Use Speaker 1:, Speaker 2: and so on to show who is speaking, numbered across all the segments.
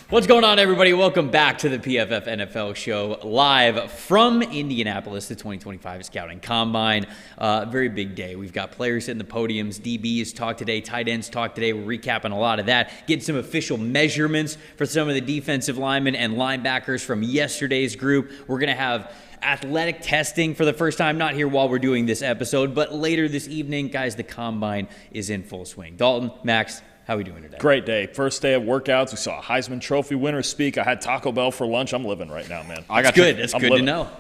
Speaker 1: What's going on, everybody? Welcome back to the PFF NFL show, live from Indianapolis, the 2025 Scouting Combine. Very big day. We've got players hitting the podiums, DBs talk today, tight ends talk today. We're recapping a lot of that, getting some official measurements for some of the defensive linemen and linebackers from yesterday's group. We're going to have athletic testing for the first time, not here while we're doing this episode, but later this evening. Guys, the Combine is in full swing. Dalton, Max, how are we doing today?
Speaker 2: Great day. First day of workouts. We saw a Heisman Trophy winner speak. I had Taco Bell for lunch. I'm living right now, man.
Speaker 1: That's good. That's good to know.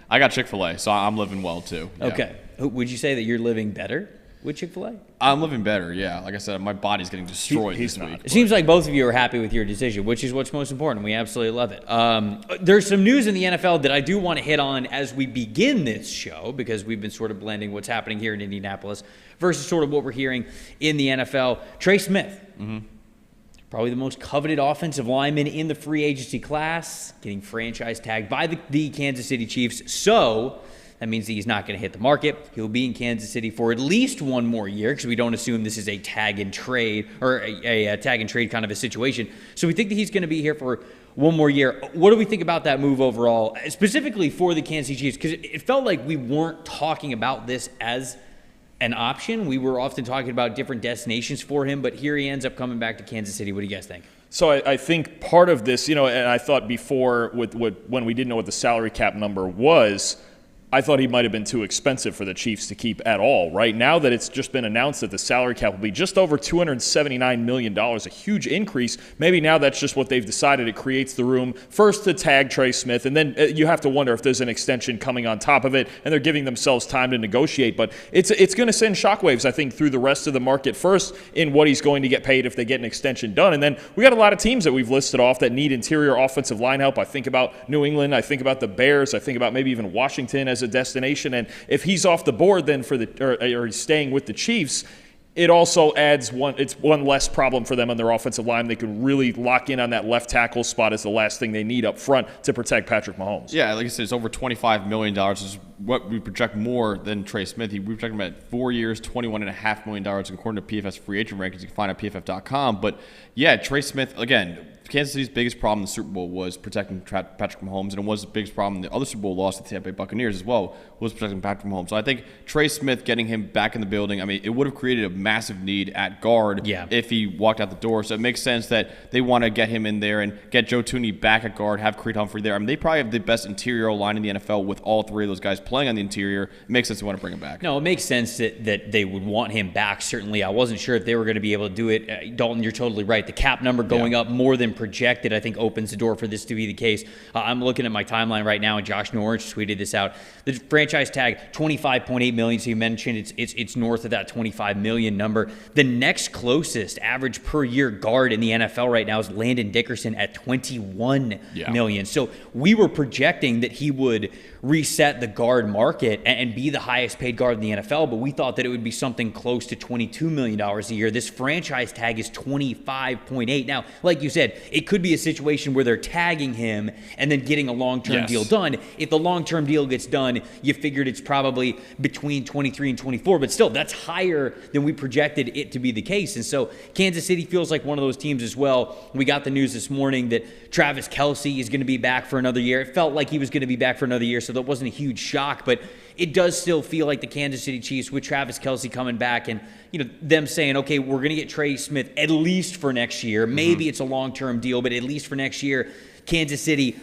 Speaker 3: I got Chick-fil-A, so I'm living well, too.
Speaker 1: Yeah. Okay. Would you say that you're living better with Chick-fil-A?
Speaker 3: I'm living better, yeah. Like I said, my body's getting destroyed this week.
Speaker 1: It seems like both of you are happy with your decision, which is what's most important. We absolutely love it. There's some news in the NFL that I do want to hit on as we begin this show, because we've been sort of blending what's happening here in Indianapolis versus sort of what we're hearing in the NFL. Trey Smith. Probably the most coveted offensive lineman in the free agency class, getting franchise tagged by the Kansas City Chiefs. So that means that he's not going to hit the market. He'll be in Kansas City for at least one more year, because we don't assume this is a tag and trade or a tag and trade kind of a situation. So we think that he's going to be here for one more year. What do we think about that move overall, specifically for the Kansas City Chiefs? Because it felt like we weren't talking about this as an option. We were often talking about different destinations for him, but here he ends up coming back to Kansas City. What do you guys think?
Speaker 2: So I think part of this, and I thought before when we didn't know what the salary cap number was, I thought he might have been too expensive for the Chiefs to keep at all. Right now that it's just been announced that the salary cap will be just over $279 million, a huge increase. Maybe now that's just what they've decided. It creates the room first to tag Trey Smith, and then you have to wonder if there's an extension coming on top of it, and they're giving themselves time to negotiate. But it's going to send shockwaves, I think, through the rest of the market, first in what he's going to get paid if they get an extension done. And then we got a lot of teams that we've listed off that need interior offensive line help. I think about New England. I think about the Bears. I think about maybe even Washington as a destination. And if he's off the board then or he's staying with the Chiefs, it also adds one less problem for them on their offensive line. They can really lock in on that left tackle spot as the last thing they need up front to protect Patrick Mahomes.
Speaker 3: Yeah, like I said, it's over $25 million. This is what we project more than Trey Smith. We project him at 4 years, $21.5 million, according to PFF's free agent rankings. You can find it at PFF.com. But yeah, Trey Smith, again, Kansas City's biggest problem in the Super Bowl was protecting Patrick Mahomes, and it was the biggest problem in the other Super Bowl loss to the Tampa Bay Buccaneers as well, was protecting Patrick Mahomes. So I think Trey Smith getting him back in the building, I mean, it would have created a massive need at guard if he walked out the door. So it makes sense that they want to get him in there and get Joe Thuney back at guard, have Creed Humphrey there. I mean, they probably have the best interior line in the NFL with all three of those guys playing on the interior. It makes sense to want to bring him back.
Speaker 1: No, it makes sense that they would want him back, certainly. I wasn't sure if they were going to be able to do it. Dalton, you're totally right. The cap number going up more than projected, I think, opens the door for this to be the case. I'm looking at my timeline right now, and Josh Norris tweeted this out. The franchise tag, $25.8 million. So you mentioned it's north of that $25 million number. The next closest average per year guard in the NFL right now is Landon Dickerson at $21 million. So we were projecting that he would reset the guard market and be the highest paid guard in the NFL, but we thought that it would be something close to $22 million a year. This franchise tag is $25.8. Now, like you said, it could be a situation where they're tagging him and then getting a long-term deal done. If the long-term deal gets done, you figured it's probably between 23 and 24, but still, that's higher than we projected it to be the case. And so Kansas City feels like one of those teams as well. We got the news this morning that Travis Kelce is going to be back for another year. It felt like he was going to be back for another year, so that wasn't a huge shock, but it does still feel like the Kansas City Chiefs with Travis Kelce coming back and them saying, okay, we're going to get Trey Smith at least for next year. Maybe it's a long-term deal, but at least for next year, Kansas City,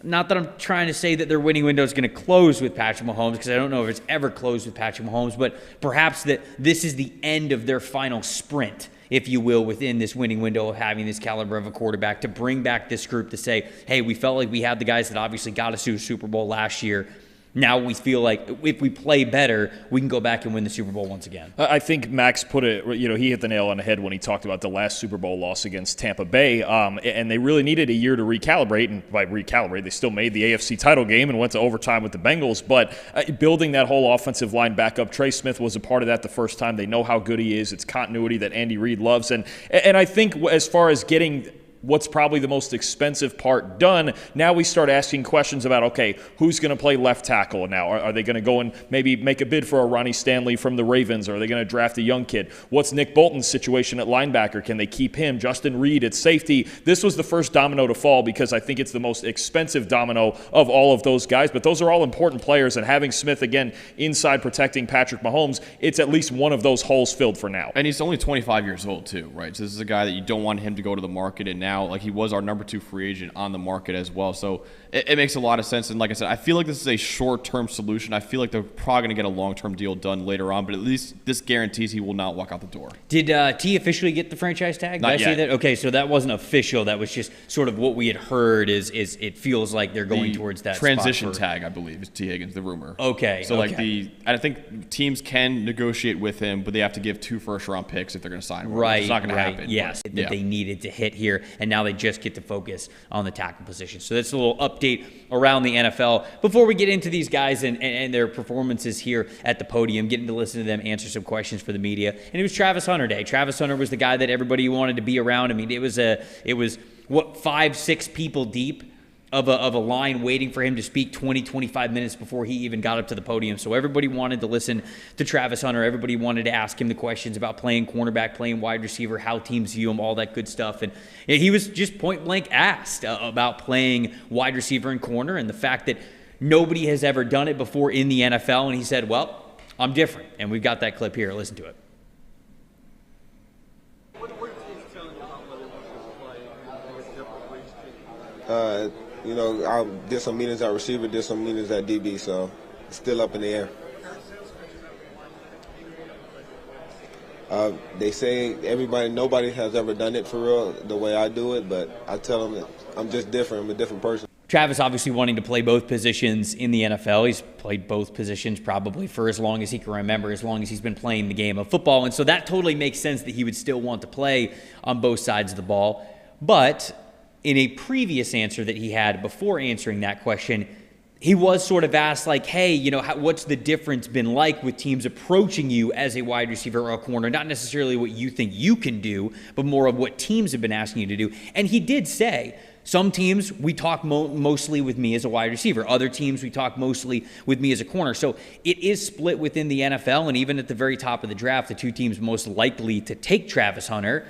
Speaker 1: not that I'm trying to say that their winning window is going to close with Patrick Mahomes, because I don't know if it's ever closed with Patrick Mahomes, but perhaps that this is the end of their final sprint, if you will, within this winning window of having this caliber of a quarterback, to bring back this group to say, hey, we felt like we had the guys that obviously got us to a Super Bowl last year. Now we feel like if we play better, we can go back and win the Super Bowl once again.
Speaker 2: I think Max put it, he hit the nail on the head when he talked about the last Super Bowl loss against Tampa Bay. And they really needed a year to recalibrate. And by recalibrate, they still made the AFC title game and went to overtime with the Bengals. But building that whole offensive line back up, Trey Smith was a part of that the first time. They know how good he is. It's continuity that Andy Reid loves. And I think as far as getting what's probably the most expensive part done. Now we start asking questions about, okay, who's going to play left tackle now? Are they going to go and maybe make a bid for a Ronnie Stanley from the Ravens? Or are they going to draft a young kid? What's Nick Bolton's situation at linebacker? Can they keep him? Justin Reed at safety? This was the first domino to fall because I think it's the most expensive domino of all of those guys. But those are all important players, and having Smith, again, inside protecting Patrick Mahomes, it's at least one of those holes filled for now.
Speaker 3: And he's only 25 years old, too, right? So this is a guy that you don't want him to go to the market, and now, like, he was our number 2 free agent on the market as well. So it makes a lot of sense. And like I said, I feel like this is a short-term solution. I feel like they're probably going to get a long-term deal done later on, but at least this guarantees he will not walk out the door.
Speaker 1: Did T officially get the franchise tag?
Speaker 3: Not
Speaker 1: Did I
Speaker 3: yet.
Speaker 1: say that? Okay, so that wasn't official. That was just sort of what we had heard is it feels like they're going towards that
Speaker 3: transition
Speaker 1: spot
Speaker 3: tag, I believe, is T. Higgins, the rumor.
Speaker 1: Okay.
Speaker 3: So
Speaker 1: okay.
Speaker 3: I think teams can negotiate with him, but they have to give 2 first-round picks if they're going to sign him.
Speaker 1: Right.
Speaker 3: It's not going to happen.
Speaker 1: Yes,
Speaker 3: but,
Speaker 1: that they needed to hit here, and now they just get to focus on the tackle position. So that's a little update around the NFL. Before we get into these guys and their performances here at the podium, getting to listen to them answer some questions for the media, and it was Travis Hunter Day. Travis Hunter was the guy that everybody wanted to be around. I mean, it was what, 5-6 people deep of a line waiting for him to speak 20-25 minutes before he even got up to the podium. So everybody wanted to listen to Travis Hunter. Everybody wanted to ask him the questions about playing cornerback, playing wide receiver, how teams view him, all that good stuff. And he was just point blank asked about playing wide receiver and corner and the fact that nobody has ever done it before in the NFL. And he said, well, I'm different. And we've got that clip here. Listen to it.
Speaker 4: I did some meetings at receiver, did some meetings at DB, so it's still up in the air. They say nobody has ever done it for real the way I do it, but I tell them that I'm just different. I'm a different person.
Speaker 1: Travis obviously wanting to play both positions in the NFL. He's played both positions probably for as long as he can remember, as long as he's been playing the game of football. And so that totally makes sense that he would still want to play on both sides of the ball. But in a previous answer that he had before answering that question, he was sort of asked like, hey, what's the difference been like with teams approaching you as a wide receiver or a corner? Not necessarily what you think you can do, but more of what teams have been asking you to do. And he did say, some teams, we talk mostly with me as a wide receiver. Other teams, we talk mostly with me as a corner. So it is split within the NFL, and even at the very top of the draft, the 2 teams most likely to take Travis Hunter,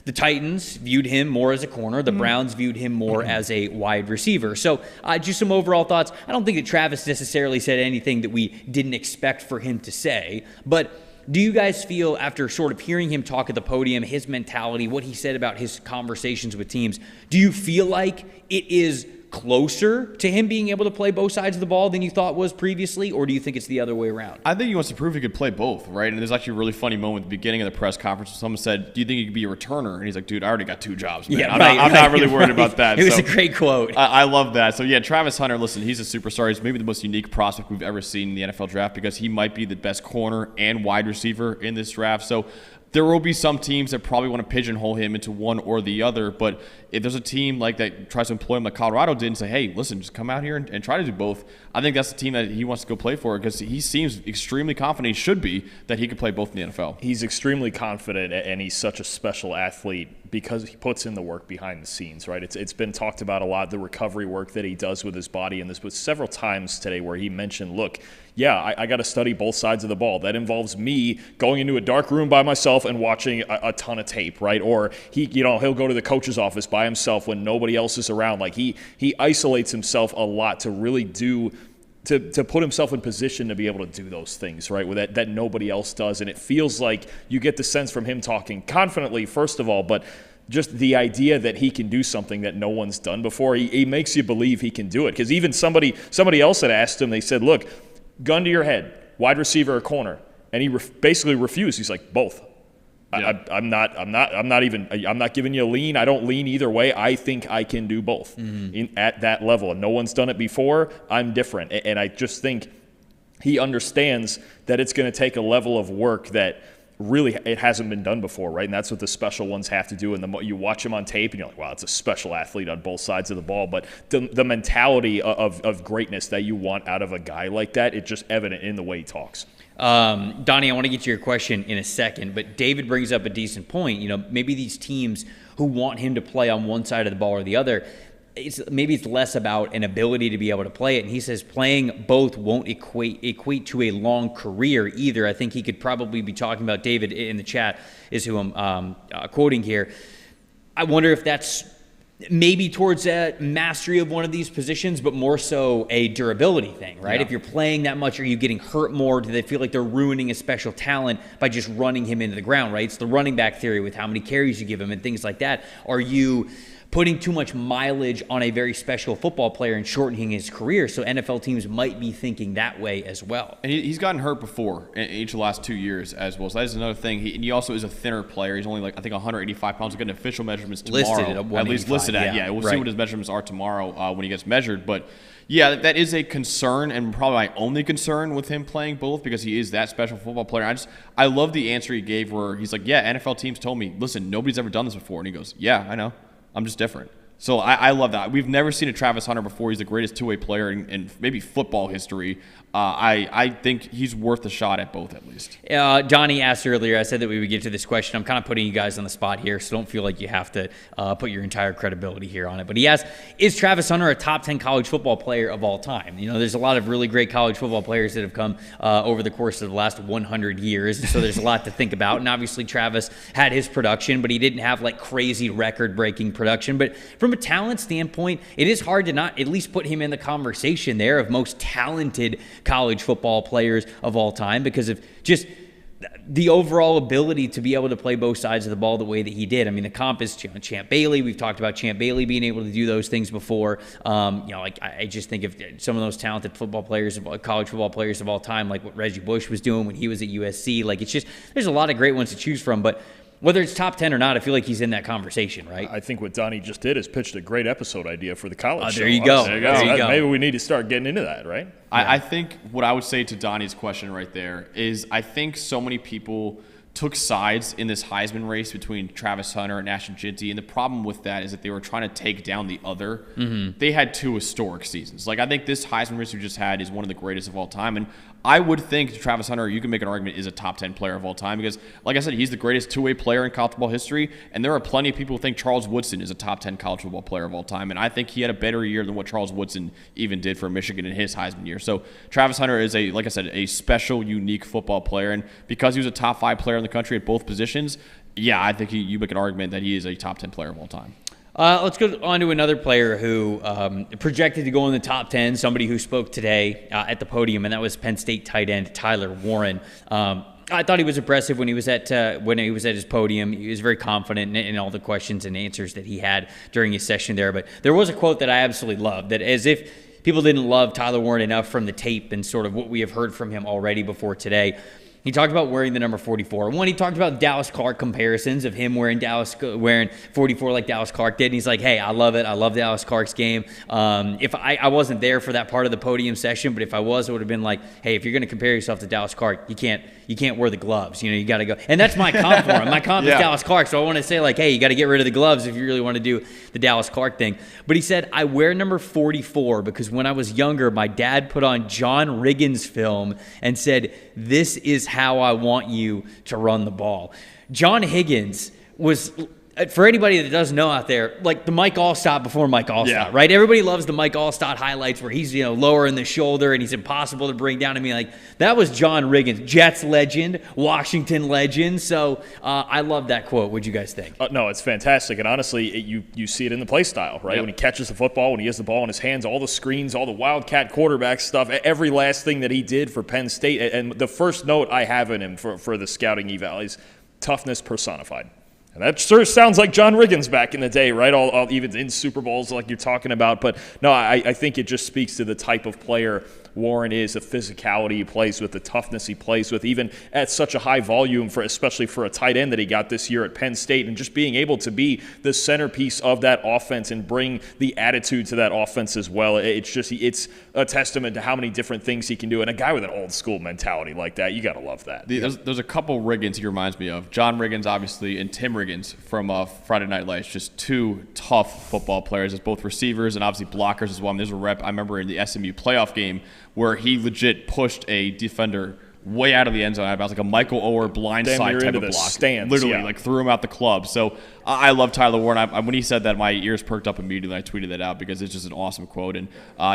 Speaker 1: the Titans viewed him more as a corner. The Browns viewed him more as a wide receiver. So just some overall thoughts. I don't think that Travis necessarily said anything that we didn't expect for him to say. But do you guys feel, after sort of hearing him talk at the podium, his mentality, what he said about his conversations with teams, do you feel like it is closer to him being able to play both sides of the ball than you thought was previously, or do you think it's the other way around?
Speaker 3: I think he wants to prove he could play both, right? And there's actually a really funny moment at the beginning of the press conference when someone said, do you think you could be a returner? And he's like, dude, I already got 2 jobs, man.
Speaker 1: Yeah,
Speaker 3: I'm not really worried about that.
Speaker 1: It was a great quote.
Speaker 3: I love that. So, yeah, Travis Hunter, listen, he's a superstar. He's maybe the most unique prospect we've ever seen in the NFL draft because he might be the best corner and wide receiver in this draft. So there will be some teams that probably want to pigeonhole him into one or the other, but if there's a team like that tries to employ him like Colorado did and say, hey, listen, just come out here and try to do both, I think that's the team that he wants to go play for because he seems extremely confident, he should be, that he could play both in the NFL.
Speaker 2: He's extremely confident, and he's such a special athlete because he puts in the work behind the scenes, right? It's been talked about a lot, the recovery work that he does with his body, and this was several times today where he mentioned, look, yeah, I got to study both sides of the ball. That involves me going into a dark room by myself and watching a ton of tape, right? Or he'll go to the coach's office by himself when nobody else is around. Like he isolates himself a lot to really to put himself in position to be able to do those things, right? With that nobody else does. And it feels like you get the sense from him talking confidently, first of all, but just the idea that he can do something that no one's done before, he makes you believe he can do it. Because even somebody else had asked him, they said, look, gun to your head, wide receiver or corner, and he basically refused. He's like, both. Yeah. I'm not giving you a lean. I don't lean either way. I think I can do both at that level, and no one's done it before. I'm different, and I just think he understands that it's going to take a level of work that really it hasn't been done before, right? And that's what the special ones have to do. And you watch him on tape, and you're like, wow, it's a special athlete on both sides of the ball. But the mentality of greatness that you want out of a guy like that, it's just evident in the way he talks.
Speaker 1: Donnie, I want to get to your question in a second, but David brings up a decent point. Maybe these teams who want him to play on one side of the ball or the other. Maybe it's less about an ability to be able to play it. And he says playing both won't equate to a long career either. I think he could probably be talking about David in the chat is who I'm quoting here. I wonder if that's maybe towards a mastery of one of these positions, but more so a durability thing, right?
Speaker 2: Yeah.
Speaker 1: If you're playing that much, are you getting hurt more? Do they feel like they're ruining a special talent by just running him into the ground, right? It's the running back theory with how many carries you give him and things like that. Are you putting too much mileage on a very special football player and shortening his career? So NFL teams might be thinking that way as well.
Speaker 3: And he's gotten hurt before in each of the last 2 years as well. So that is another thing. He also is a thinner player. He's only like, I think, 185 pounds. We'll get official measurements tomorrow.
Speaker 1: At
Speaker 3: least listed at. Yeah, we'll see what his measurements are tomorrow when he gets measured. But yeah, that is a concern, and probably my only concern with him playing both, because he is that special football player. I love the answer he gave where he's like, yeah, NFL teams told me, listen, nobody's ever done this before. And he goes, yeah, I know. I'm just different. So I love that. We've never seen a Travis Hunter before. He's the greatest two-way player in maybe football history. I think he's worth a shot at both, at least.
Speaker 1: Donnie asked earlier, I said that we would get to this question. I'm kind of putting you guys on the spot here, so don't feel like you have to put your entire credibility here on it. But he asked, is Travis Hunter a top 10 college football player of all time? You know, there's a lot of really great college football players that have come over the course of the last 100 years, so there's a lot to think about. And obviously Travis had his production, but he didn't have like crazy record-breaking production. But from a talent standpoint, it is hard to not at least put him in the conversation there of most talented college football players of all time, because of just the overall ability to be able to play both sides of the ball the way that he did. I mean, the comp is Champ Bailey. We've talked about Champ Bailey being able to do those things before. I just think of some of those talented football players, college football players of all time, like what Reggie Bush was doing when he was at USC. Like, it's just, there's a lot of great ones to choose from, but whether it's top 10 or not, I feel like he's in that conversation, right?
Speaker 2: I think what Donnie just did is pitched a great episode idea for the college show.
Speaker 1: There you go.
Speaker 2: There you go. Maybe we need to start getting into that, right?
Speaker 3: I think what I would say to Donnie's question right there is I think so many people took sides in this Heisman race between Travis Hunter and Ashton Jeanty, and the problem with that is that they were trying to take down the other. Mm-hmm. They had two historic seasons. Like, I think this Heisman race we just had is one of the greatest of all time, and I would think Travis Hunter, you can make an argument, is a top 10 player of all time because, like I said, he's the greatest two-way player in college football history, and there are plenty of people who think Charles Woodson is a top 10 college football player of all time, and I think he had a better year than what Charles Woodson even did for Michigan in his Heisman year. So Travis Hunter is, like I said, a special, unique football player, and because he was a top 5 player in the country at both positions, yeah, I think you make an argument that he is a top 10 player of all time.
Speaker 1: Let's go on to another player who projected to go in the top 10, somebody who spoke today at the podium, and that was Penn State tight end Tyler Warren. I thought he was impressive when he was at his podium. He was very confident in all the questions and answers that he had during his session there. But there was a quote that I absolutely loved, that as if people didn't love Tyler Warren enough from the tape and sort of what we have heard from him already before today. He talked about wearing the number 44. One, he talked about Dallas Clark comparisons of him wearing 44 like Dallas Clark did. And he's like, hey, I love it. I love Dallas Clark's game. If I wasn't there for that part of the podium session, but if I was, it would have been like, hey, if you're going to compare yourself to Dallas Clark, you can't wear the gloves. You know, you got to go. And that's my comp for him. My comp is Dallas Clark. So I want to say, like, hey, you got to get rid of the gloves if you really want to do the Dallas Clark thing. But he said, I wear number 44 because when I was younger, my dad put on John Riggins film and said, this is how I want you to run the ball. John Higgins was, for anybody that doesn't know out there, like the Mike Allstott before Mike Allstott, right? Everybody loves the Mike Allstott highlights where he's, lower in the shoulder and he's impossible to bring down. I mean, like, that was John Riggins, Jets legend, Washington legend. So I love that quote. What'd you guys think?
Speaker 2: No, it's fantastic. And honestly, you see it in the play style, right? Yep. When he catches the football, when he has the ball in his hands, all the screens, all the Wildcat quarterback stuff, every last thing that he did for Penn State. And the first note I have in him for the scouting eval is toughness personified. And that sure sounds like John Riggins back in the day, right? All even in Super Bowls like you're talking about. But no, I think it just speaks to the type of player Warren is, the physicality he plays with, the toughness he plays with, even at such a high volume, especially for a tight end that he got this year at Penn State, and just being able to be the centerpiece of that offense and bring the attitude to that offense as well. It's a testament to how many different things he can do. And a guy with an old school mentality like that, you got to love that.
Speaker 3: There's a couple Riggins he reminds me of. John Riggins, obviously, and Tim Riggins from Friday Night Lights. Just two tough football players as both receivers and obviously blockers as well. I mean, there's a rep I remember in the SMU playoff game where he legit pushed a defender way out of the end zone. It was like a Michael Oher blindside type of block.
Speaker 2: Stands,
Speaker 3: literally, like threw him out the club. So I love Tyler Warren. When he said that, my ears perked up immediately. I tweeted that out because it's just an awesome quote. And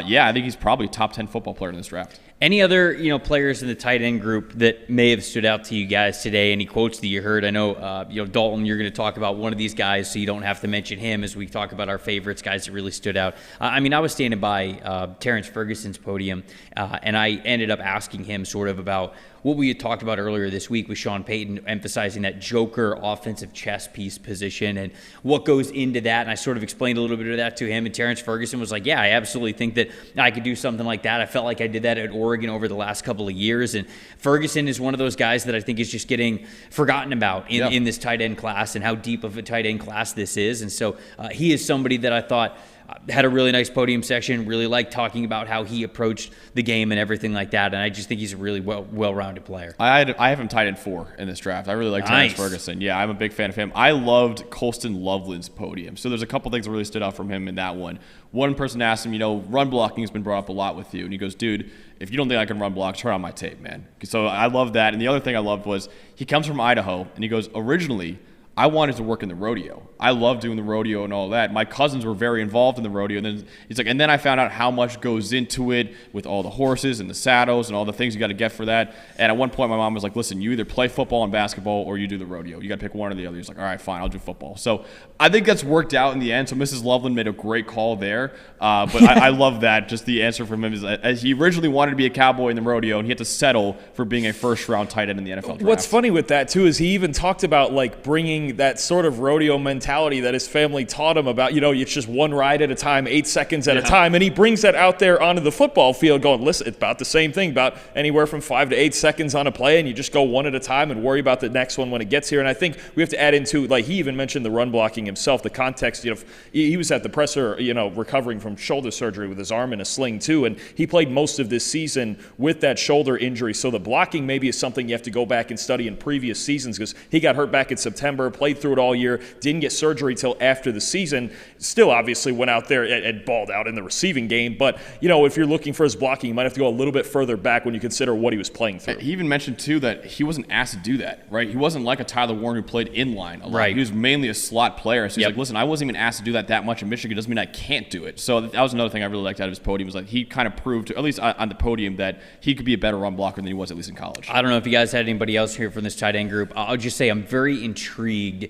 Speaker 3: yeah, I think he's probably top 10 football player in this draft.
Speaker 1: Any other players in the tight end group that may have stood out to you guys today? Any quotes that you heard? I know Dalton, you're going to talk about one of these guys, so you don't have to mention him as we talk about our favorites, guys that really stood out. I was standing by Terrence Ferguson's podium, and I ended up asking him sort of about what we had talked about earlier this week with Sean Payton, emphasizing that joker offensive chess piece position and what goes into that. And I sort of explained a little bit of that to him. And Terrence Ferguson was like, yeah, I absolutely think that I could do something like that. I felt like I did that at Oregon over the last couple of years. And Ferguson is one of those guys that I think is just getting forgotten about in this tight end class and how deep of a tight end class this is. And so he is somebody that I thought had a really nice podium section, really liked talking about how he approached the game and everything like that. And I just think he's a really well-rounded player.
Speaker 3: I have him tied in 4 in this draft. I really like Terrence Ferguson. Yeah, I'm a big fan of him. I loved Colston Loveland's podium. So there's a couple things that really stood out from him in that one. One person asked him, run blocking has been brought up a lot with you. And he goes, dude, if you don't think I can run block, turn on my tape, man. So I love that. And the other thing I loved was he comes from Idaho, and he goes, originally, I wanted to work in the rodeo. I love doing the rodeo and all that. My cousins were very involved in the rodeo. And then he's like, and then I found out how much goes into it with all the horses and the saddles and all the things you got to get for that. And at one point, my mom was like, listen, you either play football and basketball or you do the rodeo. You got to pick one or the other. He's like, all right, fine, I'll do football. So I think that's worked out in the end. So Mrs. Loveland made a great call there. But I love that. Just the answer from him is that he originally wanted to be a cowboy in the rodeo, and he had to settle for being a first-round tight end in the NFL draft.
Speaker 2: What's funny with that, too, is he even talked about, like, bringing that sort of rodeo mentality that his family taught him about, it's just one ride at a time, 8 seconds at a time. And he brings that out there onto the football field going, listen, it's about the same thing, about anywhere from 5 to 8 seconds on a play, and you just go one at a time and worry about the next one when it gets here. And I think we have to add into, like, he even mentioned the run blocking himself, the context, he was at the presser, recovering from shoulder surgery with his arm in a sling too, and he played most of this season with that shoulder injury. So the blocking maybe is something you have to go back and study in previous seasons, because he got hurt back in September, played through it all year, didn't get surgery till after the season, still obviously went out there and balled out in the receiving game. But, if you're looking for his blocking, you might have to go a little bit further back when you consider what he was playing through.
Speaker 3: He even mentioned, too, that he wasn't asked to do that, right? He wasn't like a Tyler Warren who played in line a lot.
Speaker 1: Right.
Speaker 3: He was mainly a slot player. So he's like, listen, I wasn't even asked to do that much in Michigan. It doesn't mean I can't do it. So that was another thing I really liked out of his podium, was like he kind of proved, at least on the podium, that he could be a better run blocker than he was at least in college.
Speaker 1: I don't know if you guys had anybody else here from this tight end group. I'll just say I'm very intrigued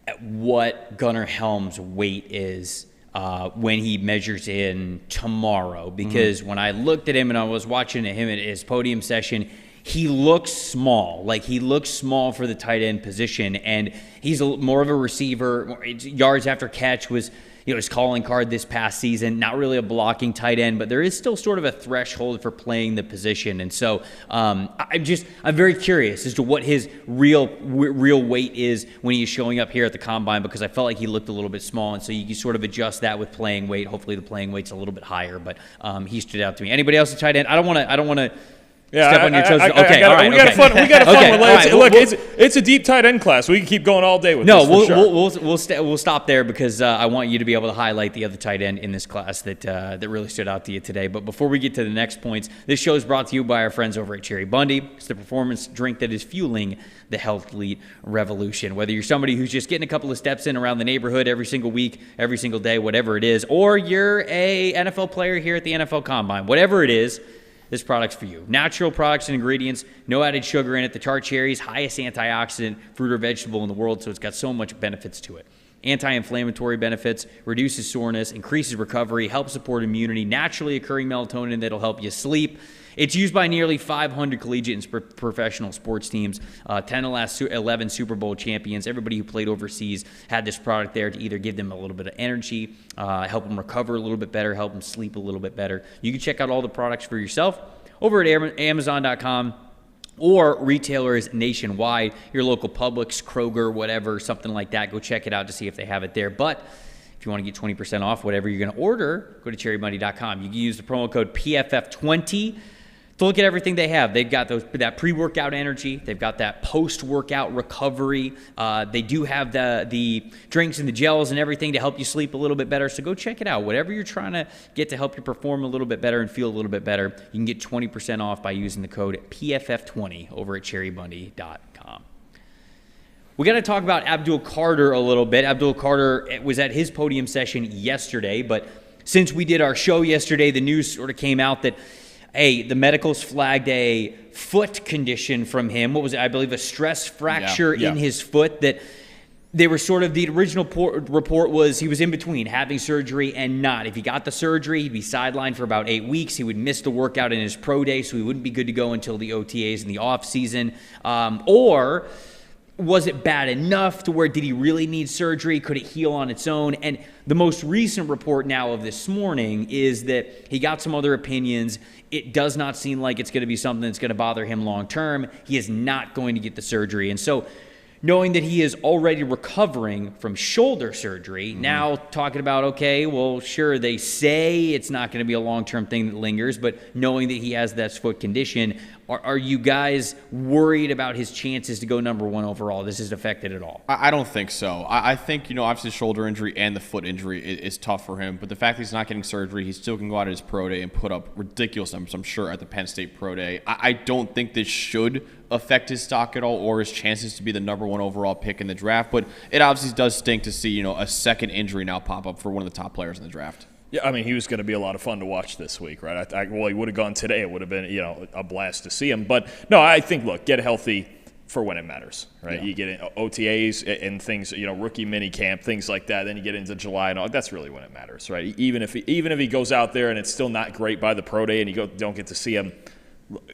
Speaker 1: at what Gunnar Helm's weight is when he measures in tomorrow, because when I looked at him and I was watching him at his podium session, he looks small. Like, he looks small for the tight end position, and he's more of a receiver. Yards after catch was his calling card this past season. Not really a blocking tight end, but there is still sort of a threshold for playing the position. And so I'm very curious as to what his real weight is when he's showing up here at the combine, because I felt like he looked a little bit small, and so you can sort of adjust that with playing weight. Hopefully the playing weight's a little bit higher, but he stood out to me. Anybody else at tight end? I don't want to step on your toes. Okay, all right.
Speaker 2: We got a fun one.
Speaker 1: Right.
Speaker 2: Look, it's a deep tight end class. We can keep going all day with this.
Speaker 1: We'll stop there, because I want you to be able to highlight the other tight end in this class that really stood out to you today. But before we get to the next points, this show is brought to you by our friends over at Cherry Bundy. It's the performance drink that is fueling the Healthlete revolution. Whether you're somebody who's just getting a couple of steps in around the neighborhood every single week, every single day, whatever it is, or you're a NFL player here at the NFL Combine, whatever it is, this product's for you. Natural products and ingredients, no added sugar in it. The tart cherry's highest antioxidant fruit or vegetable in the world, so it's got so much benefits to it. Anti-inflammatory benefits, reduces soreness, increases recovery, helps support immunity, naturally occurring melatonin that'll help you sleep. It's used by nearly 500 collegiate and professional sports teams, 10 of the last 11 Super Bowl champions. Everybody who played overseas had this product there to either give them a little bit of energy, help them recover a little bit better, help them sleep a little bit better. You can check out all the products for yourself over at Amazon.com or retailers nationwide, your local Publix, Kroger, whatever, something like that. Go check it out to see if they have it there. But if you want to get 20% off whatever you're going to order, go to cherrybundy.com. You can use the promo code PFF20 to look at everything they have. They've got that pre-workout energy. They've got that post-workout recovery. They do have the drinks and the gels and everything to help you sleep a little bit better. So go check it out. Whatever you're trying to get to help you perform a little bit better and feel a little bit better, you can get 20% off by using the code PFF20 over at cherrybundy.com. We got to talk about Abdul Carter a little bit. Abdul Carter was at his podium session yesterday, but since we did our show yesterday, the news sort of came out that the medicals flagged a foot condition from him. What was it? I believe a stress fracture in his foot that they were sort of, the original report was he was in between having surgery and not. If he got the surgery, he'd be sidelined for about 8 weeks. He would miss the workout in his pro day, so he wouldn't be good to go until the OTAs in the off season. Or was it bad enough to where did he really need surgery? Could it heal on its own? And the most recent report now of this morning is that he got some other opinions. It does not seem like it's going to be something that's going to bother him long term. He is not going to get the surgery. And so knowing that he is already recovering from shoulder surgery, now talking about, okay, well, sure, they say it's not going to be a long-term thing that lingers, but knowing that he has that foot condition, are you guys worried about his chances to go number 1 overall? This is affected at all?
Speaker 3: I don't think so. I think, obviously the shoulder injury and the foot injury is tough for him, but the fact that he's not getting surgery, he still can go out at his pro day and put up ridiculous numbers, I'm sure, at the Penn State pro day. I don't think this should affect his stock at all or his chances to be the number 1 overall pick in the draft, but it obviously does stink to see, a second injury now pop up for one of the top players in the draft.
Speaker 2: Yeah, I mean, he was going to be a lot of fun to watch this week, right? Well, he would have gone today. It would have been, a blast to see him. But, no, I think, look, get healthy for when it matters, right? Yeah. You get in OTAs and things, rookie mini camp, things like that. Then you get into July and all. That's really when it matters, right? Even if he goes out there and it's still not great by the pro day and you don't get to see him,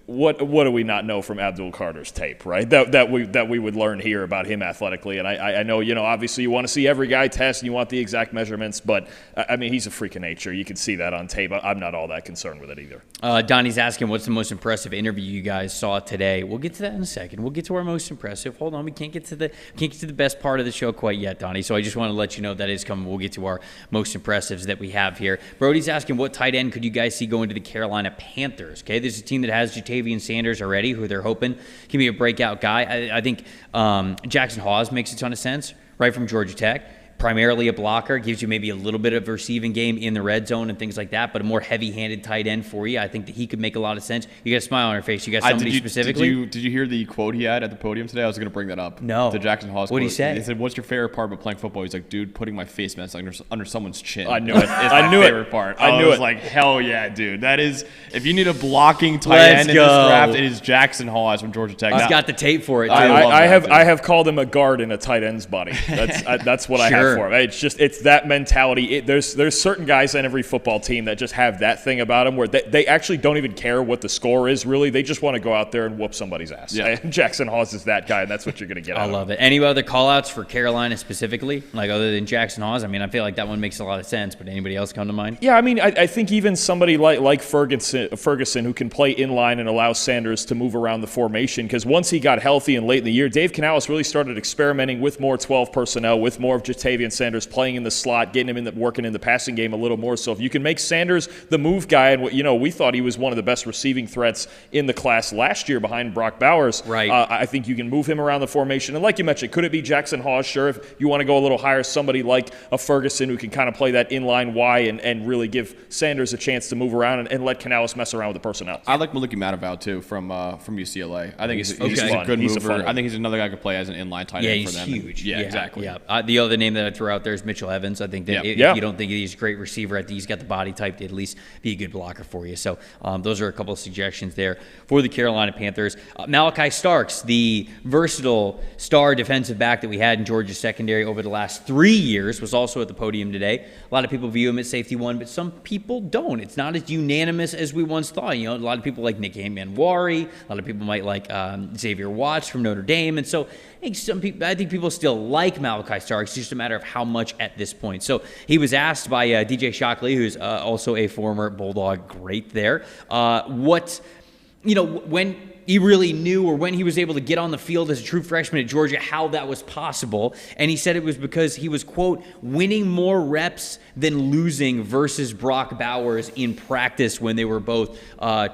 Speaker 2: what do we not know from Abdul Carter's tape, right? That we would learn here about him athletically. And I know, obviously you want to see every guy test and you want the exact measurements, but I mean, he's a freak of nature. You can see that on tape. I'm not all that concerned with it either.
Speaker 1: Donnie's asking, what's the most impressive interview you guys saw today? We'll get to that in a second. We'll get to our most impressive. Hold on, we can't get to the best part of the show quite yet, Donnie. So I just want to let you know that is coming. We'll get to our most impressives that we have here. Brody's asking, what tight end could you guys see going to the Carolina Panthers? Okay, this is a team that has Jatavian Sanders already, who they're hoping can be a breakout guy. I think Jackson Hawes makes a ton of sense, right from Georgia Tech. Primarily a blocker, gives you maybe a little bit of a receiving game in the red zone and things like that, but a more heavy-handed tight end for you. I think that he could make a lot of sense. You got a smile on your face. You got somebody specifically?
Speaker 3: Did you hear the quote he had at the podium today? I was going to bring that up.
Speaker 1: No.
Speaker 3: The Jackson Hawes quote.
Speaker 1: What did he say?
Speaker 3: He said, what's your favorite part about playing football? He's like, dude, putting my face mask under someone's chin.
Speaker 2: I knew it.
Speaker 3: I knew favorite part. I was like, hell yeah, dude. That is, if you need a blocking tight end in this draft, it is Jackson Hawes from Georgia Tech.
Speaker 1: He's got the tape for it, too.
Speaker 2: I have called him a guard in a tight end's body. That's what I have for him. It's that mentality. There's certain guys on every football team that just have that thing about them where they actually don't even care what the score is, really. They just want to go out there and whoop somebody's ass. Yeah. And Jackson Hawes is that guy, and that's what you're going to get out of him.
Speaker 1: I love it. Any other call-outs for Carolina specifically, like other than Jackson Hawes? I mean, I feel like that one makes a lot of sense, but anybody else come to mind?
Speaker 2: Yeah, I mean, I think even somebody like Ferguson who can play inline and allow Sanders to move around the formation, because once he got healthy and late in the year, Dave Canales really started experimenting with more 12 personnel, with more of Jatavian Sanders playing in the slot, getting him working in the passing game a little more. So if you can make Sanders the move guy, and we thought he was one of the best receiving threats in the class last year behind Brock Bowers.
Speaker 1: Right.
Speaker 2: I think you can move him around the formation. And like you mentioned, could it be Jackson Hawes? Sure. If you want to go a little higher, somebody like a Ferguson who can kind of play that inline Y and really give Sanders a chance to move around and let Canales mess around with the personnel.
Speaker 3: I like Malachi Starks too from UCLA. I think he's a good
Speaker 2: he's
Speaker 3: mover. I think he's another guy who could play as an inline tight end for them.
Speaker 1: Yeah, he's huge.
Speaker 3: Yeah, exactly.
Speaker 1: Yeah. The other name that I throw out there is Mitchell Evans. I think that if you don't think he's a great receiver, I think he's got the body type to at least be a good blocker for you. So those are a couple of suggestions there for the Carolina Panthers. Malachi Starks, the versatile star defensive back that we had in Georgia's secondary over the last 3 years, was also at the podium today. A lot of people view him at safety one, but some people don't. It's not as unanimous as we once thought. A lot of people like Nick Manwari. A lot of people might like Xavier Watts from Notre Dame. And so I think people still like Malachi Starks. It's just a matter of how much at this point. So he was asked by DJ Shockley, who's also a former Bulldog great there, when he really knew, or when he was able to get on the field as a true freshman at Georgia, how that was possible. And he said it was because he was, quote, winning more reps than losing versus Brock Bowers in practice when they were both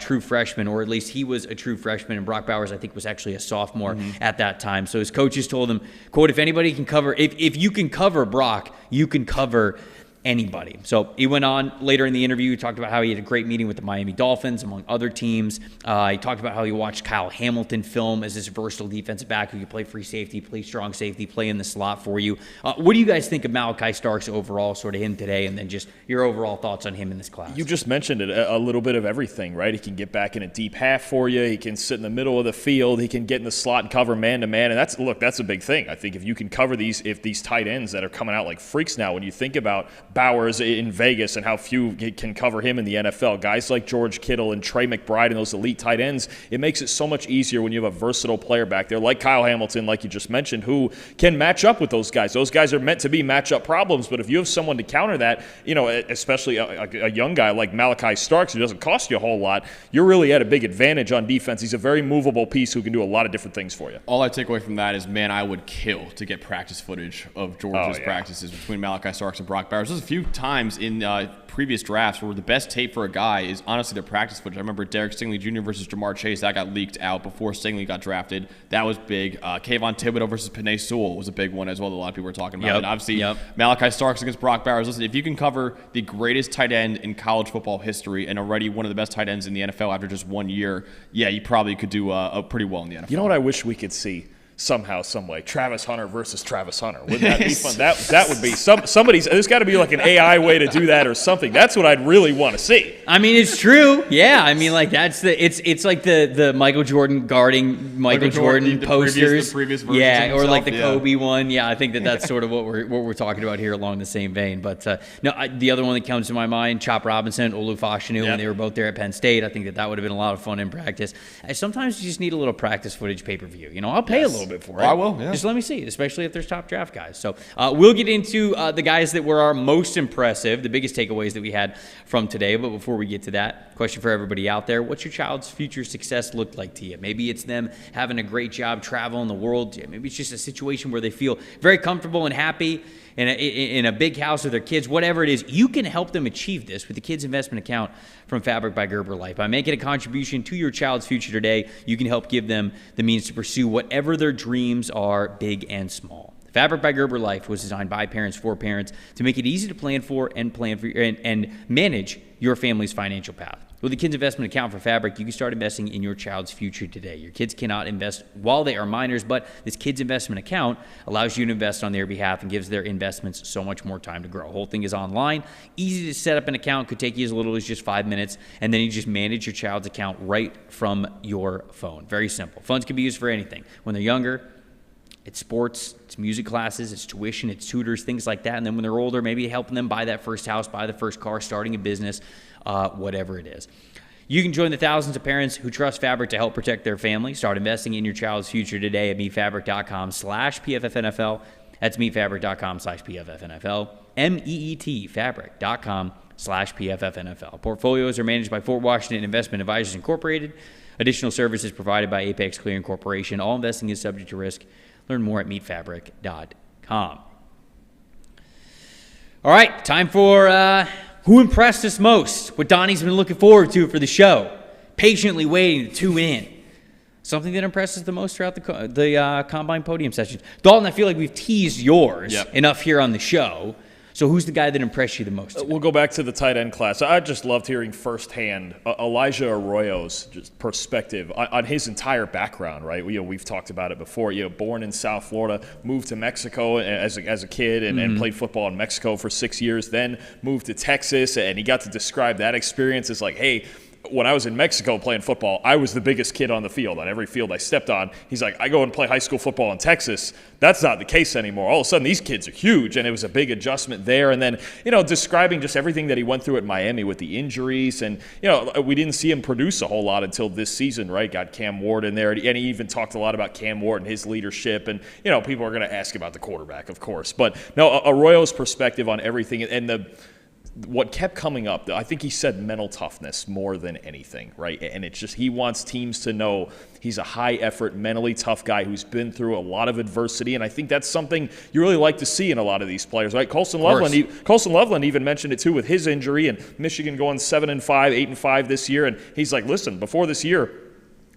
Speaker 1: true freshmen, or at least he was a true freshman, and Brock Bowers, I think, was actually a sophomore at that time. So his coaches told him, quote, if anybody can cover, if you can cover Brock, you can cover anybody. So he went on later in the interview. He talked about how he had a great meeting with the Miami Dolphins, among other teams. He talked about how he watched Kyle Hamilton film as this versatile defensive back who could play free safety, play strong safety, play in the slot for you. What do you guys think of Malachi Starks overall, sort of him today, and then just your overall thoughts on him in this class?
Speaker 2: You just mentioned it, a little bit of everything, right? He can get back in a deep half for you. He can sit in the middle of the field. He can get in the slot and cover man-to-man. And that's a big thing. I think if you can cover these tight ends that are coming out like freaks now, when you think about Bowers in Vegas and how few can cover him in the NFL, guys like George Kittle and Trey McBride and those elite tight ends, it makes it so much easier when you have a versatile player back there like Kyle Hamilton, like you just mentioned, who can match up with those guys. Those guys are meant to be matchup problems, but if you have someone to counter that, especially a young guy like Malachi Starks who doesn't cost you a whole lot, you're really at a big advantage on defense. He's a very movable piece who can do a lot of different things for you.
Speaker 3: All I take away from that is, man, I would kill to get practice footage of Georgia's practices between Malachi Starks and Brock Bowers. There's a few times in previous drafts where the best tape for a guy is honestly the practice footage. I remember Derek Stingley Jr. versus Jamar Chase. That got leaked out before Stingley got drafted. That was big. Kayvon Thibodeau versus Penei Sewell was a big one as well that a lot of people were talking about. And obviously, Malachi Starks against Brock Bowers. Listen, if you can cover the greatest tight end in college football history and already one of the best tight ends in the NFL after just 1 year, you probably could do pretty well in the NFL.
Speaker 2: You know what I wish we could see? Somehow, some way, Travis Hunter versus Travis Hunter. Wouldn't that be fun? That would be somebody's. There's got to be like an AI way to do that or something. That's what I'd really want to see.
Speaker 1: I mean, it's true. Yeah, I mean, like it's like the Michael Jordan guarding Michael Jordan posters.
Speaker 3: The previous versions
Speaker 1: yeah, or like the Kobe one. Yeah, I think that's sort of what we're talking about here along the same vein. But the other one that comes to my mind, Chop Robinson, Olu Fashanu, when they were both there at Penn State. I think that would have been a lot of fun in practice. Sometimes you just need a little practice footage pay-per-view. I'll pay a little bit for it.
Speaker 3: I will, yeah.
Speaker 1: Just let me see, especially if there's top draft guys. So we'll get into the guys that were our most impressive, the biggest takeaways that we had from today. But before we get to that, question for everybody out there: what's your child's future success look like to you? Maybe it's them having a great job traveling the world. Maybe it's just a situation where they feel very comfortable and happy in a big house with their kids. Whatever it is, you can help them achieve this with the Kids Investment Account from Fabric by Gerber Life. By making a contribution to your child's future today, you can help give them the means to pursue whatever their dreams are, big and small. Fabric by Gerber Life was designed by parents for parents to make it easy to plan for and manage your family's financial path. With the Kids Investment Account for Fabric, you can start investing in your child's future today. Your kids cannot invest while they are minors, but this Kids Investment Account allows you to invest on their behalf and gives their investments so much more time to grow. The whole thing is online, easy to set up an account, could take you as little as just 5 minutes, and then you just manage your child's account right from your phone. Very simple. Funds can be used for anything. When they're younger, it's sports, it's music classes, it's tuition, it's tutors, things like that. And then when they're older, maybe helping them buy that first house, buy the first car, starting a business, whatever it is. You can join the thousands of parents who trust Fabric to help protect their family. Start investing in your child's future today at meetfabric.com/PFFNFL. That's meetfabric.com/PFFNFL. meetfabric.com/PFFNFL. Portfolios are managed by Fort Washington Investment Advisors Incorporated. Additional services provided by Apex Clearing Corporation. All investing is subject to risk. Learn more at meetfabric.com. All right, time for who impressed us most, what Donnie's been looking forward to for the show, patiently waiting to tune in. Something that impresses the most throughout the Combine podium sessions. Dalton, I feel like we've teased yours enough here on the show. So who's the guy that impressed you the most today?
Speaker 2: We'll go back to the tight end class. I just loved hearing firsthand Elijah Arroyo's just perspective on his entire background, right? We've talked about it before. Born in South Florida, moved to Mexico as a kid and played football in Mexico for 6 years, then moved to Texas, and he got to describe that experience as like, hey, when I was in Mexico playing football, I was the biggest kid on the field, on every field I stepped on. He's like, I go and play high school football in Texas. That's not the case anymore. All of a sudden, these kids are huge, and it was a big adjustment there. And then, describing just everything that he went through at Miami with the injuries. And, we didn't see him produce a whole lot until this season, right? Got Cam Ward in there, and he even talked a lot about Cam Ward and his leadership. And, people are going to ask about the quarterback, of course. But, no, Arroyo's perspective on everything and what kept coming up, I think he said mental toughness more than anything, right? And it's just he wants teams to know he's a high-effort, mentally tough guy who's been through a lot of adversity, and I think that's something you really like to see in a lot of these players, right? Colson Loveland even mentioned it too with his injury, and Michigan going 7-5, 8-5 this year, and he's like, listen, before this year,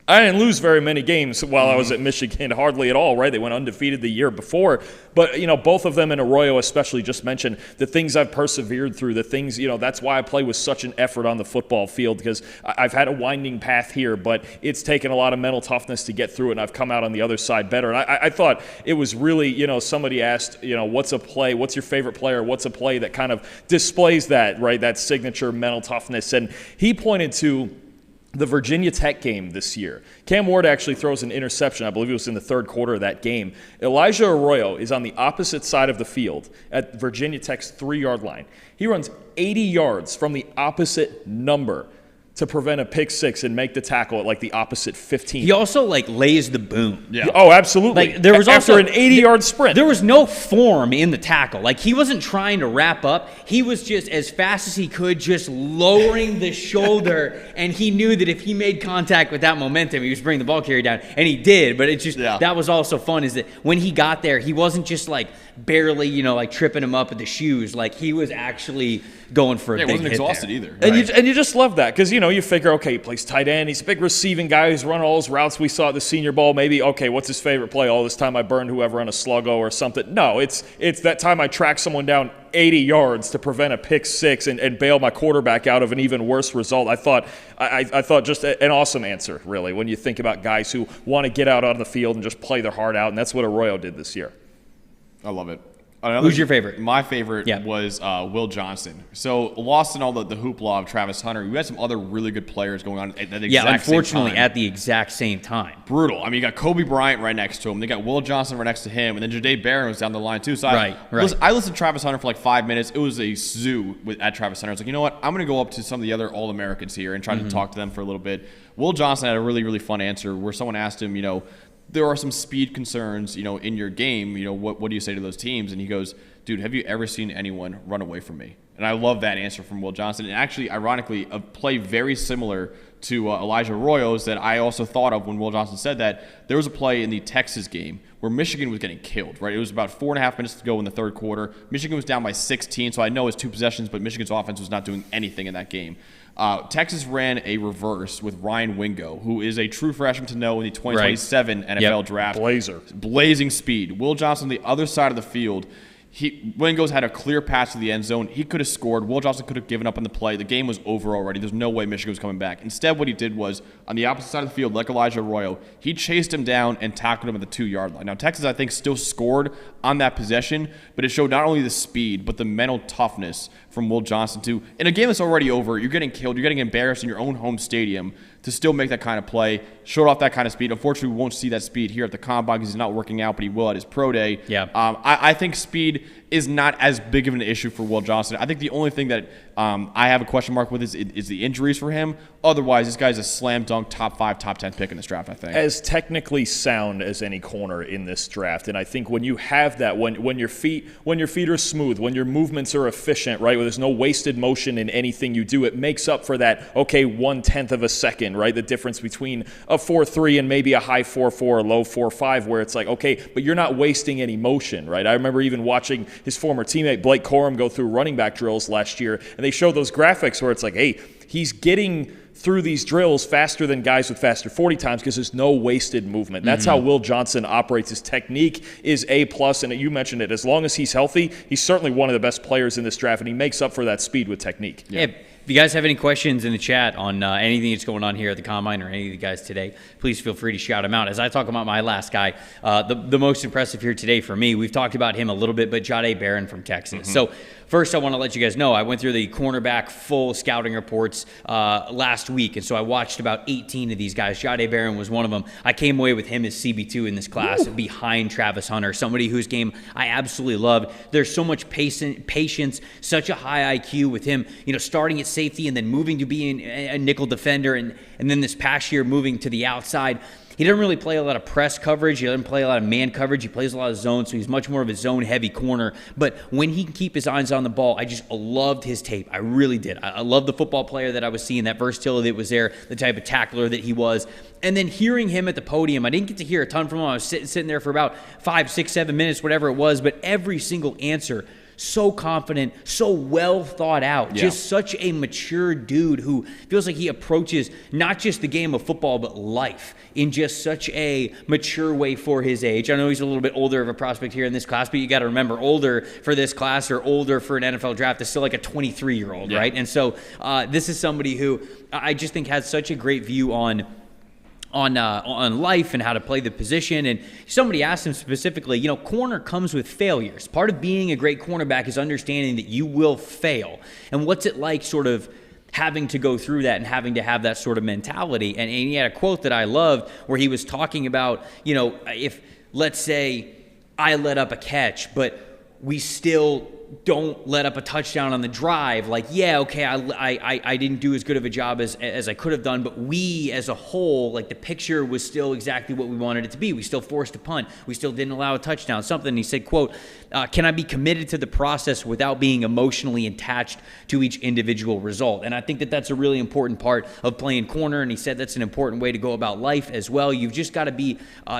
Speaker 2: I didn't lose very many games while I was at Michigan, hardly at all, right? They went undefeated the year before. But, both of them and Arroyo especially just mentioned the things I've persevered through, the things, that's why I play with such an effort on the football field, because I've had a winding path here, but it's taken a lot of mental toughness to get through it, and I've come out on the other side better. And I thought it was really, somebody asked, what's a play, what's your favorite player, what's a play that kind of displays that, right, that signature mental toughness. And he pointed to the Virginia Tech game this year. Cam Ward actually throws an interception. I believe it was in the third quarter of that game. Elijah Arroyo is on the opposite side of the field at Virginia Tech's 3-yard line. He runs 80 yards from the opposite number to prevent a pick six and make the tackle at the opposite 15.
Speaker 1: He also lays the boom.
Speaker 2: Yeah. Oh, absolutely.
Speaker 1: There was
Speaker 2: after an 80-yard sprint.
Speaker 1: There was no form in the tackle. He wasn't trying to wrap up. He was just as fast as he could, just lowering the shoulder, and he knew that if he made contact with that momentum, he was bringing the ball carrier down, and he did. But it's just that was also fun, is that when he got there, he wasn't just barely, tripping him up with the shoes. He was actually going for a big hit.
Speaker 3: He wasn't exhausted either.
Speaker 2: And you just love that, because you figure, okay, he plays tight end, he's a big receiving guy who's running all his routes we saw at the Senior Bowl. Maybe, okay, what's his favorite play? All this time I burned whoever on a sluggo or something. No, it's that time I tracked someone down 80 yards to prevent a pick six and bail my quarterback out of an even worse result. I thought just an awesome answer, really, when you think about guys who want to get out on the field and just play their heart out, and that's what Arroyo did this year.
Speaker 3: I love it.
Speaker 1: Who's your favorite?
Speaker 3: My favorite was Will Johnson. So lost in all the hoopla of Travis Hunter. We had some other really good players going on at the exact same time.
Speaker 1: At the exact same time.
Speaker 3: Brutal. I mean, you got Kobe Bryant right next to him. They got Will Johnson right next to him. And then Jahdae Barron was down the line too. So I listened to Travis Hunter for 5 minutes. It was a zoo at Travis Hunter. I was like, you know what? I'm going to go up to some of the other All-Americans here and try to talk to them for a little bit. Will Johnson had a really, really fun answer where someone asked him, there are some speed concerns, in your game. What do you say to those teams? And he goes, dude, have you ever seen anyone run away from me? And I love that answer from Will Johnson. And actually, ironically, a play very similar to Elijah Arroyo's that I also thought of when Will Johnson said that. There was a play in the Texas game where Michigan was getting killed, right? It was about 4.5 minutes to go in the third quarter. Michigan was down by 16, so I know it's 2 possessions, but Michigan's offense was not doing anything in that game. Texas ran a reverse with Ryan Wingo, who is a true freshman to know in the 2027 NFL draft. Blazing speed. Will Johnson on the other side of the field. Wingo's had a clear pass to the end zone. He could have scored. Will Johnson could have given up on the play. The game was over already. There's no way Michigan was coming back. Instead, what he did was, on the opposite side of the field, like Elijah Arroyo, he chased him down and tackled him at the 2-yard line. Now, Texas, I think, still scored on that possession, but it showed not only the speed, but the mental toughness from Will Johnson, too. In a game that's already over, you're getting killed, you're getting embarrassed in your own home stadium to still make that kind of play, showed off that kind of speed. Unfortunately, we won't see that speed here at the Combine because he's not working out, but he will at his pro day.
Speaker 1: Yeah.
Speaker 3: I think speed is not as big of an issue for Will Johnson. I think the only thing that I have a question mark with is the injuries for him. Otherwise, this guy's a slam dunk top 5, top 10 pick in this draft, I think.
Speaker 2: As technically sound as any corner in this draft. And I think when you have that, when your feet are smooth, when your movements are efficient, right, where there's no wasted motion in anything you do, it makes up for that, 1/10 of a second, right? The difference between a 4.3 and maybe a high 4.4 or low 4.5, where it's but you're not wasting any motion, right? I remember even watching his former teammate Blake Corum go through running back drills last year, and they show those graphics where it's he's getting through these drills faster than guys with faster 40 times because there's no wasted movement. That's how Will Johnson operates. His technique is A+, and you mentioned it. As long as he's healthy, he's certainly one of the best players in this draft, and he makes up for that speed with technique.
Speaker 1: Yeah. If you guys have any questions in the chat on anything that's going on here at the Combine or any of the guys today, please feel free to shout them out. As I talk about my last guy, the most impressive here today for me, we've talked about him a little bit, but Jahdae Barron from Texas. So first I want to let you guys know, I went through the cornerback full scouting reports last week, and so I watched about 18 of these guys. Jahdae Barron was one of them. I came away with him as CB2 in this class behind Travis Hunter, somebody whose game I absolutely loved. There's so much patience, such a high IQ with him, starting at safety and then moving to being a nickel defender, and then this past year moving to the outside. he doesn't really play a lot of press coverage. He doesn't play a lot of man coverage. He plays a lot of zone, so he's much more of a zone-heavy corner. But when he can keep his eyes on the ball, I just loved his tape. I really did. I love the football player that I was seeing, that versatility that was there, the type of tackler that he was. And then hearing him at the podium, I didn't get to hear a ton from him. I was sitting there for about 5, 6, 7 minutes, whatever it was, but every single answer, so confident, so well thought out, just such a mature dude who feels like he approaches not just the game of football, but life in just such a mature way for his age. I know he's a little bit older of a prospect here in this class, but you got to remember, older for this class or older for an NFL draft is still like a 23-year-old, right? And so this is somebody who I just think has such a great view on life and how to play the position. And somebody asked him specifically, corner comes with failures. Part of being a great cornerback is understanding that you will fail. And what's it like sort of having to go through that and having to have that sort of mentality? And he had a quote that I loved where he was talking about, if, let's say, I let up a catch, but we still don't let up a touchdown on the drive. Like, yeah, okay, I didn't do as good of a job as I could have done, but we as a whole, like the picture was still exactly what we wanted it to be. We still forced a punt. We still didn't allow a touchdown, something. He said, quote, can I be committed to the process without being emotionally attached to each individual result? And I think that that's a really important part of playing corner, and he said that's an important way to go about life as well. You've just got to be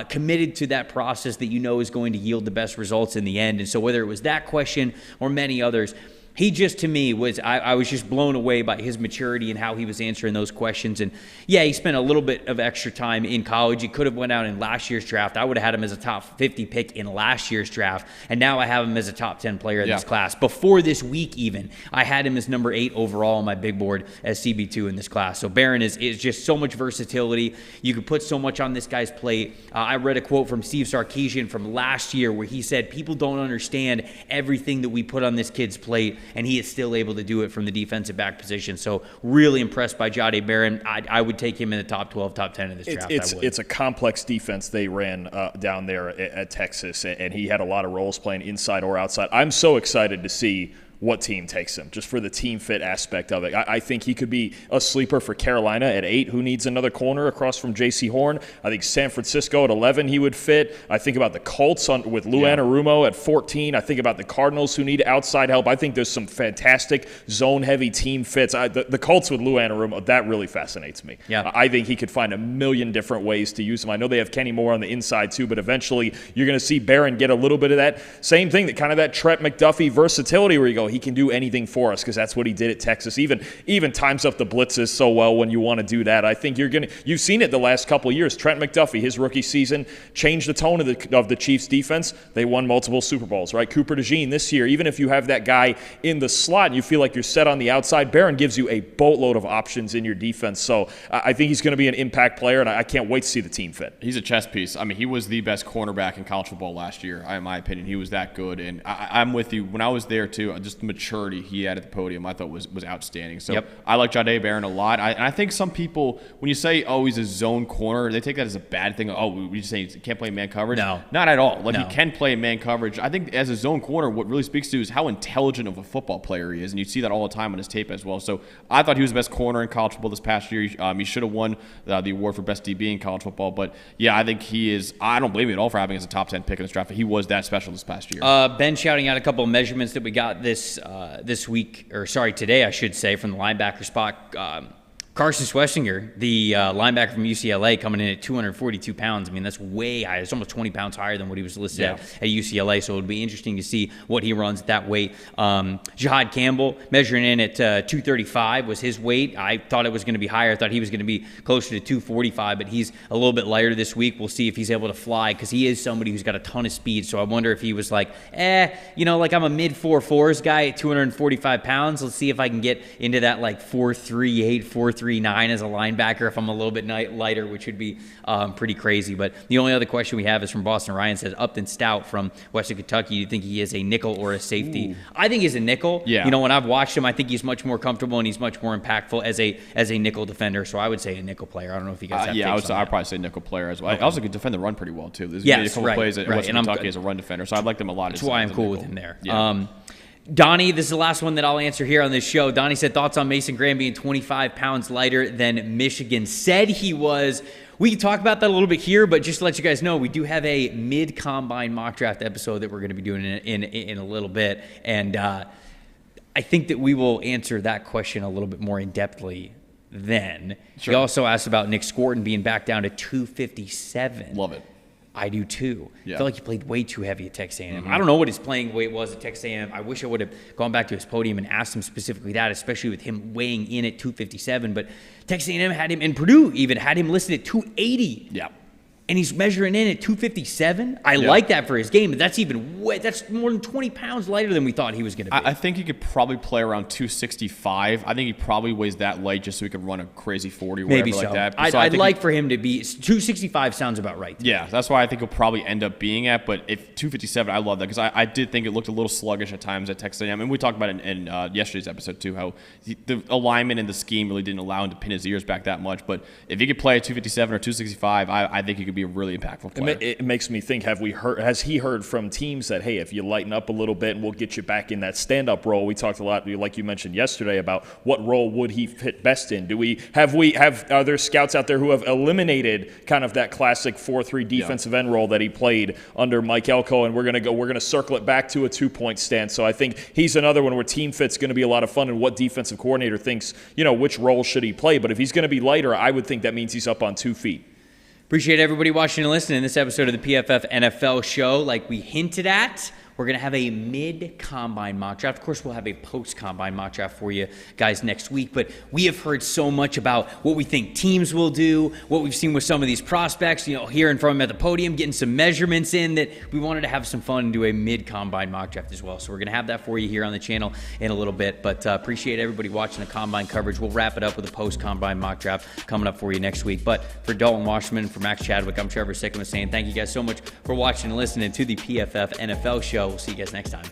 Speaker 1: committed to that process that you know is going to yield the best results in the end. And so whether it was that question or many others, he just, to me, was, I was just blown away by his maturity and how he was answering those questions. And yeah, he spent a little bit of extra time in college. He could have went out in last year's draft. I would have had him as a top 50 pick in last year's draft. And now I have him as a top 10 player in this class. Before this week even, I had him as number 8 overall on my big board as CB2 in this class. So Barron is just so much versatility. You could put so much on this guy's plate. I read a quote from Steve Sarkisian from last year where he said, people don't understand everything that we put on this kid's plate, and he is still able to do it from the defensive back position. So really impressed by Jahdae Barron. I would take him in the top 12, top 10 in this draft.
Speaker 2: It's a complex defense they ran down there at Texas, and he had a lot of roles playing inside or outside. I'm so excited to see what team takes him, just for the team fit aspect of it. I think he could be a sleeper for Carolina at 8, who needs another corner across from J.C. Horn. I think San Francisco at 11 he would fit. I think about the Colts with Lou Anarumo at 14. I think about the Cardinals who need outside help. I think there's some fantastic zone-heavy team fits. The Colts with Lou Anarumo, that really fascinates me.
Speaker 1: Yeah.
Speaker 2: I think he could find a million different ways to use him. I know they have Kenny Moore on the inside too, but eventually you're going to see Barron get a little bit of that same thing, that kind of that Trent McDuffie versatility where you go, he can do anything for us, because that's what he did at Texas. Even times up the blitzes so well when you want to do that. I think you've seen it the last couple of years. Trent McDuffie, his rookie season, changed the tone of the Chiefs defense. They won multiple Super Bowls, right? Cooper DeJean this year, even if you have that guy in the slot and you feel like you're set on the outside, Barron gives you a boatload of options in your defense. So I think he's going to be an impact player, and I can't wait to see the team fit.
Speaker 3: He's a chess piece. I mean, he was the best cornerback in college football last year, in my opinion. He was that good, and I'm with you. When I was there too, just the maturity he had at the podium I thought was outstanding. So I like Jahdae Barron a lot. And I think some people, when you say, oh, he's a zone corner, they take that as a bad thing. Oh, we just say he can't play man coverage.
Speaker 1: No.
Speaker 3: Not at all. He can play man coverage. I think as a zone corner, what really speaks to is how intelligent of a football player he is. And you see that all the time on his tape as well. So I thought he was the best corner in college football this past year. He should have won the award for best DB in college football. But yeah, I think he is, I don't blame him at all for having as a top 10 pick in this draft. He was that special this past year.
Speaker 1: Ben shouting out a couple of measurements that we got this week, today, I should say, from the linebacker spot. Carson Schlesinger, the linebacker from UCLA, coming in at 242 pounds. I mean, that's way high. It's almost 20 pounds higher than what he was listed at UCLA, so it would be interesting to see what he runs at that weight. Jahad Campbell, measuring in at 235 was his weight. I thought it was going to be higher. I thought he was going to be closer to 245, but he's a little bit lighter this week. We'll see if he's able to fly, because he is somebody who's got a ton of speed, so I wonder if he was like, I'm a mid-4.4s guy at 245 pounds. Let's see if I can get into that 4.38, 4.39 as a linebacker if I'm a little bit lighter, which would be pretty crazy. But the only other question we have is from Boston Ryan. Says Upton Stout from Western Kentucky. Do you think he is a nickel or a safety? Ooh. I think he's a nickel.
Speaker 3: Yeah.
Speaker 1: When I've watched him, I think he's much more comfortable and he's much more impactful as a nickel defender. So I would say a nickel player. I don't know if you guys have takes on
Speaker 3: I'd probably say nickel player as well.
Speaker 1: Okay.
Speaker 3: I also could defend the run pretty well too. There's
Speaker 1: yes,
Speaker 3: a couple plays at Western
Speaker 1: and
Speaker 3: Kentucky as a run defender, so I'd like them a lot.
Speaker 1: That's why I'm cool with him there.
Speaker 3: Yeah.
Speaker 1: Donnie, this is the last one that I'll answer here on this show. Donnie said, thoughts on Mason Graham being 25 pounds lighter than Michigan said he was. We can talk about that a little bit here, but just to let you guys know, we do have a mid-combine mock draft episode that we're going to be doing in a little bit. And I think that we will answer that question a little bit more in-depthly then. Sure. He also asked about Nick Scorton being back down to 257.
Speaker 3: Love it.
Speaker 1: I do too.
Speaker 3: Yeah.
Speaker 1: I feel like he played way too heavy at Texas A&M. I don't know what his playing weight was at Texas A&M. I wish I would have gone back to his podium and asked him specifically that, especially with him weighing in at 257. But Texas A&M had him, and Purdue even had him listed at 280.
Speaker 3: Yeah.
Speaker 1: And he's measuring in at 257. I like that for his game, but that's even that's more than 20 pounds lighter than we thought he was going to be.
Speaker 3: I think he could probably play around 265. I think he probably weighs that light just so he could run a crazy 40 or
Speaker 1: Maybe
Speaker 3: whatever
Speaker 1: so.
Speaker 3: like that.
Speaker 1: I'd like for him to be 265 sounds about right.
Speaker 3: Yeah, that's why I think he'll probably end up being at. But if 257, I love that because I did think it looked a little sluggish at times at Texas A&M. And we talked about it in yesterday's episode too, how the alignment and the scheme really didn't allow him to pin his ears back that much. But if he could play at 257 or 265, I think he could be a really impactful player.
Speaker 2: It makes me think, has he heard from teams that, hey, if you lighten up a little bit and we'll get you back in that stand-up role? We talked a lot, like you mentioned yesterday, about what role would he fit best in. Are there scouts out there who have eliminated kind of that classic 4-3 defensive end role that he played under Mike Elko, and we're going to circle it back to a 2-point stance. So I think he's another one where team fit's going to be a lot of fun, and what defensive coordinator thinks, which role should he play. But if he's going to be lighter, I would think that means he's up on 2 feet.
Speaker 1: Appreciate everybody watching and listening to this episode of the PFF NFL show. Like we hinted at, we're going to have a mid-combine mock draft. Of course, we'll have a post-combine mock draft for you guys next week. But we have heard so much about what we think teams will do, what we've seen with some of these prospects, hearing from them at the podium, getting some measurements in, that we wanted to have some fun and do a mid-combine mock draft as well. So we're going to have that for you here on the channel in a little bit. But appreciate everybody watching the combine coverage. We'll wrap it up with a post-combine mock draft coming up for you next week. But for Dalton Wasserman, for Max Chadwick, I'm Trevor Sikkema saying thank you guys so much for watching and listening to the PFF NFL show. We'll see you guys next time.